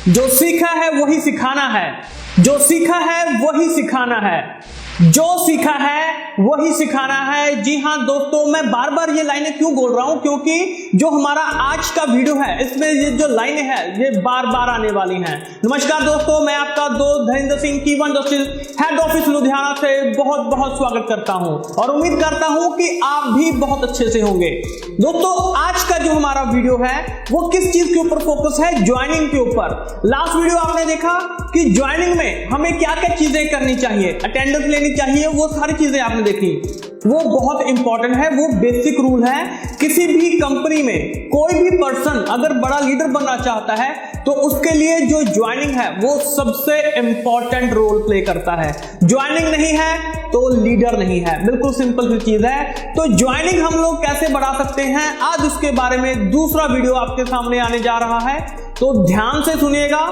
जो सीखा है वही सिखाना है, जो सीखा है वही सिखाना है, जो सीखा है वही सिखाना है। जी हाँ दोस्तों, मैं बार बार ये लाइनें क्यों बोल रहा हूं, क्योंकि जो हमारा आज का वीडियो है इसमें ये जो लाइनें हैं ये बार बार आने वाली हैं। नमस्कार दोस्तों, मैं आपका दोस्त धैर्येंद्र सिंह कीवन जस्टिस हेड ऑफिस लुधियाना से बहुत बहुत स्वागत करता हूं और उम्मीद करता हूं कि आप भी बहुत अच्छे से होंगे। दोस्तों, आज का जो हमारा वीडियो है वो किस चीज के ऊपर फोकस है? ज्वाइनिंग के ऊपर। लास्ट वीडियो आपने देखा कि ज्वाइनिंग में हमें क्या क्या चीजें करनी चाहिए, अटेंडेंस लेनी चाहिए, वो सारी चीजें आपने देखी। वो बहुत इंपॉर्टेंट है, वो बेसिक रूल है। किसी भी कंपनी में कोई भी पर्सन अगर बड़ा लीडर बनना चाहता है तो उसके लिए जो ज्वाइनिंग है वो सबसे इंपॉर्टेंट रोल प्ले करता है। ज्वाइनिंग नहीं है तो लीडर नहीं है, बिल्कुल सिंपल सी चीज है। तो ज्वाइनिंग हम लोग कैसे बढ़ा सकते हैं, आज उसके बारे में दूसरा वीडियो आपके सामने आने जा रहा है। तो ध्यान से सुनिएगा,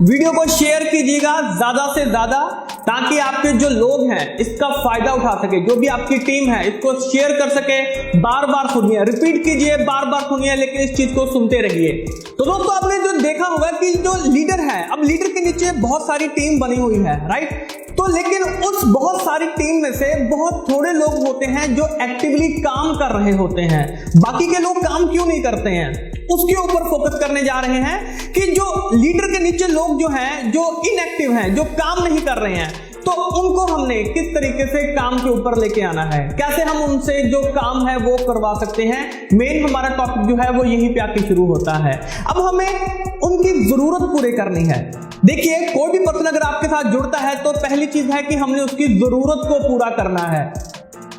वीडियो को शेयर कीजिएगा ज्यादा से ज्यादा, ताकि आपके जो लोग हैं इसका फायदा उठा सके, जो भी आपकी टीम है इसको शेयर कर सके। बार बार सुनिए, रिपीट कीजिए, बार बार सुनिए, लेकिन इस चीज को सुनते रहिए। तो दोस्तों, आपने जो देखा होगा कि जो लीडर है, अब लीडर के नीचे बहुत सारी टीम बनी हुई है, राइट? तो लेकिन उस बहुत सारी टीम में से बहुत थोड़े लोग होते हैं जो एक्टिवली काम कर रहे होते हैं। बाकी के लोग काम क्यों नहीं करते हैं, उसके ऊपर फोकस करने जा रहे हैं कि जो लीडर के नीचे लोग जो हैं, जो इनएक्टिव हैं, जो काम नहीं कर रहे हैं, तो उनको हमने किस तरीके से काम के ऊपर लेके आना है, कैसे हम उनसे जो काम है वो करवा सकते हैं। मेन हमारा टॉपिक जो है वो यहीं पे आके शुरू होता है। अब हमें उनकी जरूरत पूरी करनी है। देखिए, कोई भी पर्सन अगर आपके साथ जुड़ता है तो पहली चीज है कि हमने उसकी जरूरत को पूरा करना है।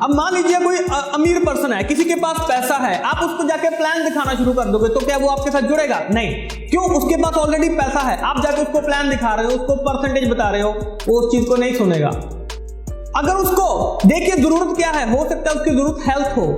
अब मान लीजिए कोई अमीर पर्सन है, किसी के पास पैसा है, आप उसको जाके प्लान दिखाना शुरू कर दोगे तो क्या वो आपके साथ जुड़ेगा? नहीं। क्यों? उसके पास ऑलरेडी पैसा है, आप जाके उसको प्लान दिखा रहे हो, उसको परसेंटेज बता रहे हो, वो उस चीज को नहीं सुनेगा। अगर उसको देखिए जरूरत क्या है, हो सकता है उसकी जरूरत हेल्थ हो,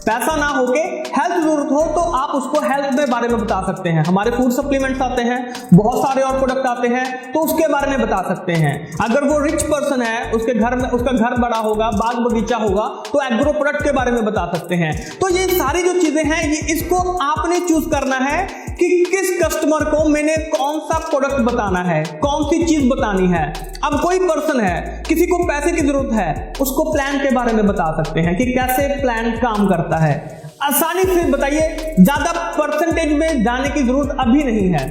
पैसा ना हो के हेल्थ जरूरत हो, तो आप उसको हेल्थ के बारे में बता सकते हैं। हमारे फूड सप्लीमेंट्स आते हैं, बहुत सारे और प्रोडक्ट आते हैं, तो उसके बारे में बता सकते हैं। अगर वो रिच पर्सन है, उसके घर में उसका घर बड़ा होगा, बाग बगीचा होगा, तो एग्रो प्रोडक्ट के बारे में बता सकते हैं। तो ये सारी जो चीजें हैं, ये इसको आपने चूज करना है कि किस कस्टमर को मैंने कौन सा प्रोडक्ट बताना है, कौन सी चीज बतानी है। अब कोई पर्सन है, किसी को पैसे की जरूरत है, उसको प्लान के बारे में बता सकते हैं कि कैसे प्लान काम करता है। आसानी से बताइए, ज्यादा परसेंटेज में जाने की जरूरत अभी नहीं है,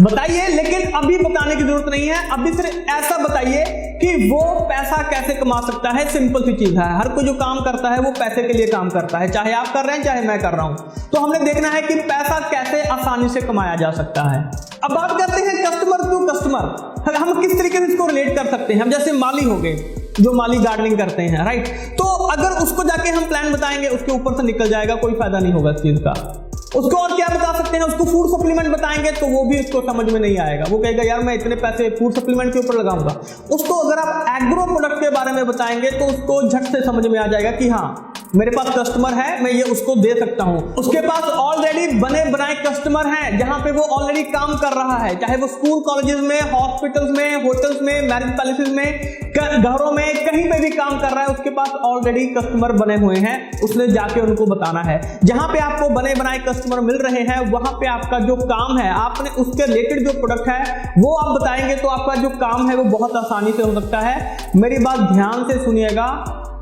बताइए, लेकिन अभी बताने की जरूरत नहीं है। अभी सिर्फ ऐसा बताइए कि वो पैसा कैसे कमा सकता है। सिंपल सी चीज है, हर कोई जो काम करता है वो पैसे के लिए काम करता है, चाहे आप कर रहे हैं चाहे मैं कर रहा हूं। तो हमने देखना है कि पैसा कैसे आसानी से कमाया जा सकता है। अब बात करते हैं कस्टमर टू कस्टमर, हम किस तरीके से इसको रिलेट कर सकते हैं। हम जैसे माली हो गए, जो माली गार्डनिंग करते हैं, राइट? तो अगर उसको जाके हम प्लान बताएंगे, उसके ऊपर से निकल जाएगा, कोई फायदा नहीं होगा इस चीज का। उसको और क्या बता सकते हैं, उसको फूड सप्लीमेंट बताएंगे तो वो भी उसको समझ में नहीं आएगा, वो कहेगा यार मैं इतने पैसे फूड सप्लीमेंट के ऊपर लगाऊंगा। उसको अगर आप एग्रो प्रोडक्ट के बारे में बताएंगे तो उसको झट से समझ में आ जाएगा कि हाँ, मेरे पास कस्टमर है, मैं ये उसको दे सकता हूं। उसके पास ऑलरेडी बने बनाए कस्टमर हैं, जहां पे वो ऑलरेडी काम कर रहा है, चाहे वो स्कूल कॉलेजेस में, हॉस्पिटल्स में, होटल्स में, मैरिज पैलेसेस में, घरों में, कहीं पे भी काम कर रहा है, उसके पास ऑलरेडी कस्टमर बने हुए हैं। उसने जाके उनको बताना है। जहां पे आपको बने बनाए कस्टमर मिल रहे हैं, वहां पे आपका जो काम है, आपने उसके रिलेटेड जो प्रोडक्ट है वो आप बताएंगे तो आपका जो काम है वो बहुत आसानी से हो सकता है। मेरी बात ध्यान से सुनिएगा,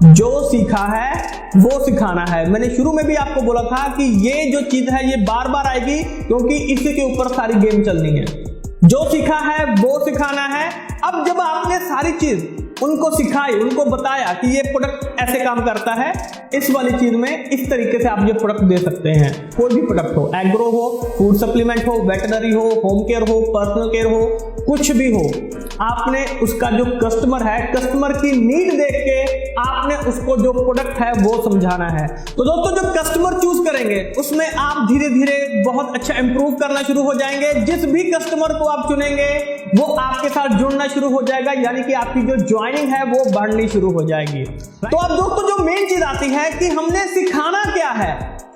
जो सीखा है वो सिखाना है। मैंने शुरू में भी आपको बोला था कि ये जो चीज है ये बार बार आएगी, क्योंकि इसी के ऊपर सारी गेम चलनी है। जो सीखा है वो सिखाना है। अब जब आपने सारी चीज उनको सिखाई, उनको बताया कि ये प्रोडक्ट ऐसे काम करता है, इस वाली चीज में इस तरीके से आप ये प्रोडक्ट दे सकते हैं। कोई भी प्रोडक्ट हो, एग्रो हो, फूड सप्लीमेंट हो, वेटनरी हो, होम केयर हो, पर्सनल केयर हो, कुछ भी हो, आपने उसका जो कस्टमर है, कस्टमर की नीड देख के आपने उसको जो प्रोडक्ट है वो समझाना है। तो दोस्तों, जब कस्टमर चूज करेंगे उसमें आप धीरे धीरे बहुत अच्छा इंप्रूव करना शुरू हो जाएंगे। जिस भी कस्टमर को आप चुनेंगे वो आपके साथ जुड़ना शुरू हो जाएगा, यानी कि आपकी जो ज्वाइनिंग है वो बढ़नी शुरू हो जाएगी। तो अब दोस्तों, जो मेन चीज आती है कि हमने सिखाना क्या है,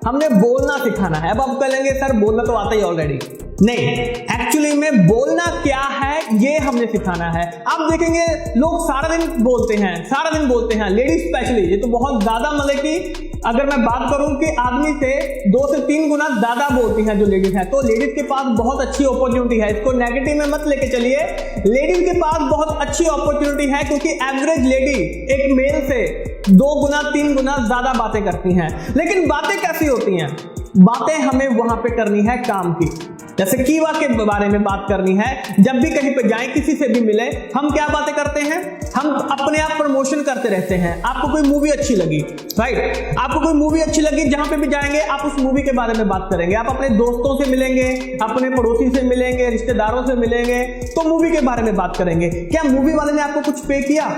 हमने बोलना सिखाना है। अब आप कहेंगे सर बोलना तो आता ही ऑलरेडी। नहीं, एक्चुअली में बोलना क्या है ये हमने सिखाना है। आप देखेंगे लोग सारा दिन बोलते हैं, लेडीज स्पेशली, ये तो बहुत ज्यादा मतलब कि अगर मैं बात करूं कि आदमी से 2 से 3 गुना ज्यादा बोलती हैं जो लेडीज हैं, तो लेडीज के पास बहुत अच्छी अपॉर्चुनिटी है। इसको नेगेटिव में मत लेके चलिए, लेडीज के पास बहुत अच्छी अपॉर्चुनिटी है, क्योंकि एवरेज लेडी एक मेल से 2 गुना 3 गुना ज्यादा बातें करती हैं। लेकिन बातें कैसी होती हैं? बातें हमें वहां पे करनी है काम की। जैसे कीवा के बारे में बात करनी है, जब भी कहीं पे जाएं, किसी से भी मिले, हम क्या बातें करते हैं? हम अपने आप प्रमोशन करते रहते हैं। आपको कोई मूवी अच्छी लगी, राइट, आपको कोई मूवी अच्छी लगी, जहां पे भी जाएंगे आप उस मूवी के बारे में बात करेंगे। आप अपने दोस्तों से मिलेंगे, अपने पड़ोसी से मिलेंगे, रिश्तेदारों से मिलेंगे, तो मूवी के बारे में बात करेंगे। क्या मूवी वाले ने आपको कुछ पे किया?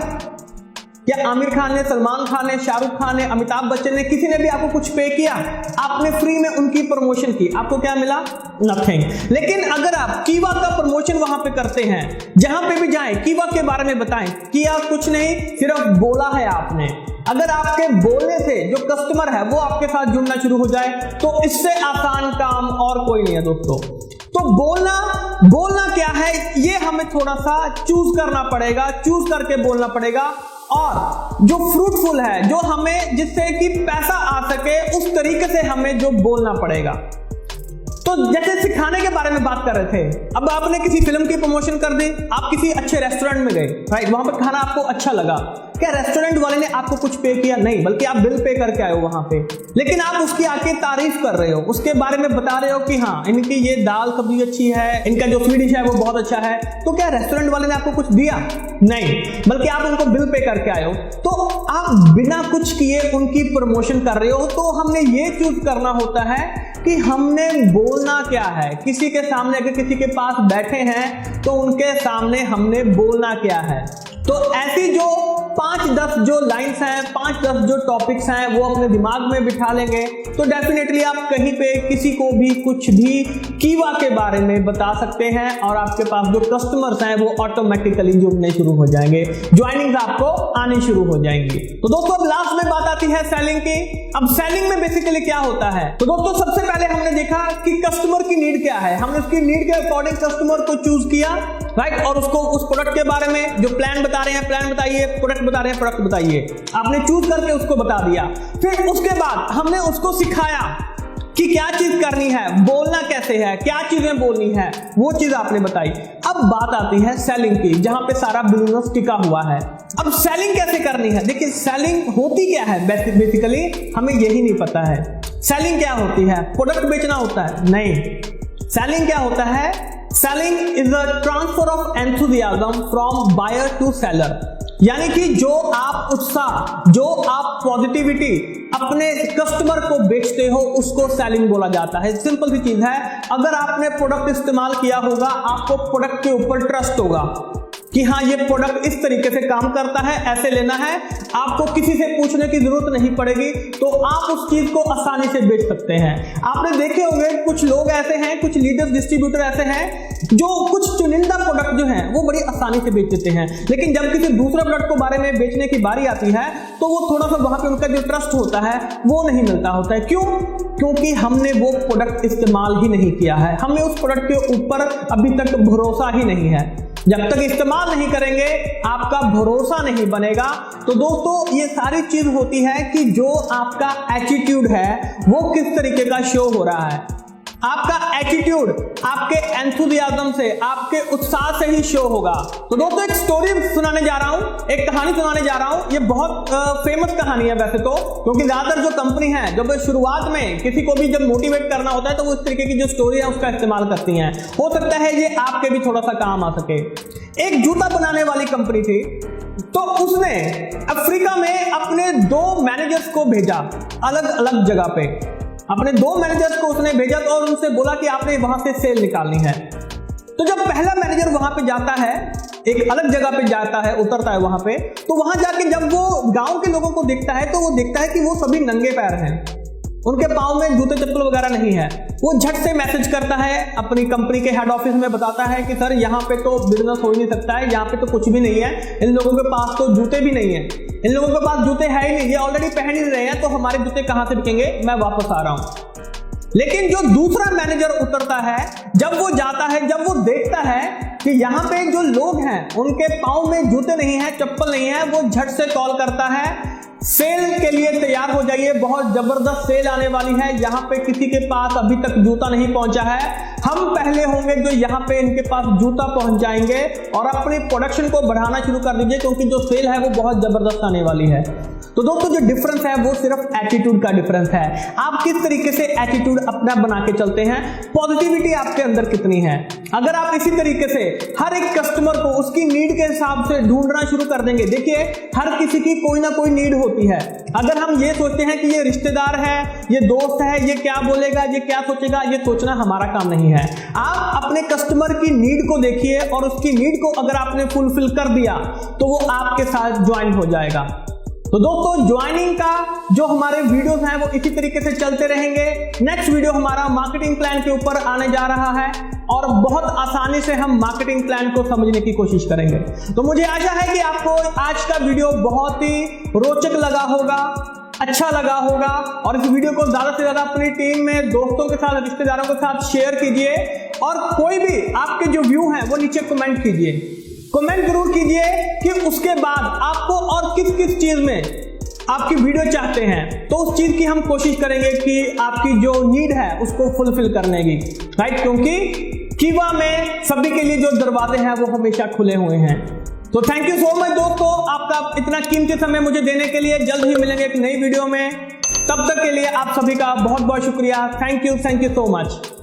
क्या आमिर खान ने, सलमान खान ने, शाहरुख खान ने, अमिताभ बच्चन ने, किसी ने भी आपको कुछ पे किया? आपने फ्री में उनकी प्रमोशन की, आपको क्या मिला? नथिंग। लेकिन अगर आप कीवा का प्रमोशन वहां पे करते हैं, जहां पे भी जाएं, कीवा के बारे में बताएं, किया कुछ नहीं, सिर्फ बोला है आपने। अगर आपके बोलने से जो कस्टमर है वो आपके साथ जुड़ना शुरू हो जाए, तो इससे आसान काम और कोई नहीं है दोस्तों। तो बोलना क्या है, ये हमें थोड़ा सा चूज करना पड़ेगा, चूज करके बोलना पड़ेगा। और जो फ्रूटफुल है, जो हमें जिससे कि पैसा आ सके, उस तरीके से हमें जो बोलना पड़ेगा। तो जैसे सिखाने के बारे में बात कर रहे थे, अब आपने किसी फिल्म की प्रमोशन कर दी, आप किसी अच्छे रेस्टोरेंट में गए, राइट, वहां पर खाना आपको अच्छा लगा। क्या रेस्टोरेंट वाले ने आपको कुछ पे किया? नहीं, बल्कि आप बिल पे करके आए हो वहां पे, लेकिन आप उसकी आके तारीफ कर रहे हो, उसके बारे में बता रहे हो कि हाँ, इनकी ये दाल सब्जी अच्छी है, इनका जो स्वीट डिश है वो बहुत अच्छा है। तो क्या रेस्टोरेंट वाले ने आपको कुछ दिया? नहीं, बल्कि आप उनको बिल पे करके आए हो। तो आप बिना कुछ किए उनकी प्रमोशन कर रहे हो। तो हमने ये चूज करना होता है कि हमने बोलना क्या है। किसी के सामने अगर किसी के पास बैठे हैं, तो उनके सामने हमने बोलना क्या है। तो ऐसी जो 5-10 जो लाइंस हैं, 5-10 जो टॉपिक्स हैं, वो अपने दिमाग में बिठा लेंगे, तो डेफिनेटली आप कहीं पे किसी को भी कुछ भी कीवा के बारे में बता सकते हैं, और आपके पास जो कस्टमर्स हैं वो ऑटोमेटिकली जुड़ने शुरू हो जाएंगे, ज्वाइनिंग्स आपको आनी शुरू हो जाएंगी। तो दोस्तों अब लास्ट में बात आती है सेलिंग की। अब सेलिंग में बेसिकली क्या होता है? तो दोस्तों सबसे पहले हमने देखा कि कस्टमर की नीड क्या है, हमने उसकी नीड के अकॉर्डिंग कस्टमर को चूज किया, राइट, और उसको उस प्रोडक्ट के बारे में जो प्लान बता रहे हैं प्लान बताइए, प्रोडक्ट बता रहे हैं प्रोडक्ट बताइए, आपने चूज करके उसको बता दिया। फिर उसके बाद हमने उसको सिखाया कि क्या चीज करनी है, बोलना कैसे है, क्या चीजें बोलनी है, वो चीज आपने बताई। अब बात आती है सेलिंग की, जहां पे सारा बिजनेस टिका हुआ है। अब सेलिंग कैसे करनी है? देखिए सेलिंग होती क्या है, बेसिकली हमें यही नहीं पता है। सेलिंग क्या होती है? प्रोडक्ट बेचना होता है? नहीं। सेलिंग क्या होता है? Selling is a transfer of enthusiasm from buyer to seller. यानी कि जो आप उत्साह, जो आप पॉजिटिविटी अपने कस्टमर को बेचते हो, उसको सेलिंग बोला जाता है। सिंपल सी चीज है, अगर आपने प्रोडक्ट इस्तेमाल किया होगा, आपको प्रोडक्ट के ऊपर ट्रस्ट होगा कि हाँ ये प्रोडक्ट इस तरीके से काम करता है, ऐसे लेना है, आपको किसी से पूछने की जरूरत नहीं पड़ेगी, तो आप उस चीज को आसानी से बेच सकते हैं। आपने देखे होंगे कुछ लोग ऐसे हैं, कुछ लीडर्स डिस्ट्रीब्यूटर ऐसे हैं जो कुछ चुनिंदा प्रोडक्ट जो हैं वो बड़ी आसानी से बेच देते हैं, लेकिन जब किसी दूसरे प्रोडक्ट को बारे में बेचने की बारी आती है, तो वो थोड़ा सा वहां पे उनका जो ट्रस्ट होता है वो नहीं मिलता होता है। क्यों? क्योंकि हमने वो प्रोडक्ट इस्तेमाल ही नहीं किया है, हमें उस प्रोडक्ट के ऊपर अभी तक भरोसा ही नहीं है। जब तक इस्तेमाल नहीं करेंगे आपका भरोसा नहीं बनेगा। तो दोस्तों ये सारी चीज होती है कि जो आपका एटीट्यूड है वो किस तरीके का शो हो रहा है। आपका एटीट्यूड आपके एंथुसियाज्म से, आपके उत्साह से ही शो होगा। तो दोस्तों एक स्टोरी सुनाने जा रहा हूं, एक कहानी सुनाने जा रहा हूं। ये बहुत फेमस कहानी है वैसे तो, क्योंकि ज्यादातर जो कंपनी है जब शुरुआत में किसी को भी जब मोटिवेट करना होता है तो वो इस तरीके की जो स्टोरी है उसका इस्तेमाल करती हैं। हो सकता है ये आपके भी थोड़ा सा काम आ सके। एक जूता बनाने वाली कंपनी थी, तो उसने अफ्रीका में अपने 2 मैनेजर्स को भेजा अलग अलग जगह पे। अपने 2 मैनेजर्स को उसने भेजा और उनसे बोला कि आपने वहां से सेल निकालनी है। तो जब पहला मैनेजर वहां पे जाता है, एक अलग जगह पे जाता है, उतरता है वहां पे, तो वहां जाके जब वो गांव के लोगों को देखता है तो वो देखता है कि वो सभी नंगे पैर हैं, उनके पाँव में जूते चप्पल वगैरह नहीं है। वो झट से मैसेज करता है अपनी कंपनी के हेड ऑफिस में, बताता है कि सर यहाँ पे तो बिजनेस हो ही नहीं सकता है, यहाँ पे तो कुछ भी नहीं है, इन लोगों के पास तो जूते भी नहीं है, इन लोगों के पास जूते है ही नहीं, ये ऑलरेडी पहन ही रहे हैं, तो हमारे जूते कहाँ से बिकेंगे, मैं वापस आ रहा हूँ। लेकिन जो दूसरा मैनेजर उतरता है, जब वो जाता है, जब वो देखता है कि यहाँ पे जो लोग हैं उनके पाँव में जूते नहीं है, चप्पल नहीं है, वो झट से कॉल करता है, सेल के लिए तैयार हो जाइए, बहुत जबरदस्त सेल आने वाली है। यहाँ पे किसी के पास अभी तक जूता नहीं पहुंचा है, हम पहले होंगे जो यहाँ पे इनके पास जूता पहुंचाएंगे और अपनी प्रोडक्शन को बढ़ाना शुरू कर दीजिए, क्योंकि जो सेल है वो बहुत जबरदस्त आने वाली है। तो दोस्तों जो डिफरेंस है वो सिर्फ एटीट्यूड का डिफरेंस है। आप किस तरीके से एटीट्यूड अपना बना के चलते हैं, पॉजिटिविटी आपके अंदर कितनी है। अगर आप इसी तरीके से हर एक कस्टमर को उसकी नीड के हिसाब से ढूंढना शुरू कर देंगे, देखिए हर किसी की कोई ना कोई नीड होती है। अगर हम ये सोचते हैं कि ये रिश्तेदार है, ये दोस्त है, ये क्या बोलेगा, ये क्या सोचेगा, ये सोचना हमारा काम नहीं है। आप अपने कस्टमर की नीड को देखिए और उसकी नीड को अगर आपने फुलफिल कर दिया तो वो आपके साथ ज्वाइन हो जाएगा। तो दोस्तों ज्वाइनिंग का जो हमारे वीडियोस हैं वो इसी तरीके से चलते रहेंगे। नेक्स्ट वीडियो हमारा मार्केटिंग प्लान के ऊपर आने जा रहा है और बहुत आसानी से हम मार्केटिंग प्लान को समझने की कोशिश करेंगे। तो मुझे आशा है कि आपको आज का वीडियो बहुत ही रोचक लगा होगा, अच्छा लगा होगा, और इस वीडियो को ज्यादा से ज्यादा अपनी टीम में, दोस्तों के साथ, रिश्तेदारों के साथ शेयर कीजिए। और कोई भी आपके जो व्यू हैं वो नीचे कमेंट कीजिए, कमेंट जरूर कीजिए कि उसके बाद आपको और किस किस चीज में आपकी वीडियो चाहते हैं, तो उस चीज की हम कोशिश करेंगे कि आपकी जो नीड है उसको फुलफिल करने की, राइट। क्योंकि कीवा में सभी के लिए जो दरवाजे हैं वो हमेशा खुले हुए हैं। तो थैंक यू सो मच दोस्तों, आपका इतना कीमती समय मुझे देने के लिए। जल्द ही मिलेंगे एक नई वीडियो में, तब तक के लिए आप सभी का बहुत बहुत शुक्रिया। Thank you so much.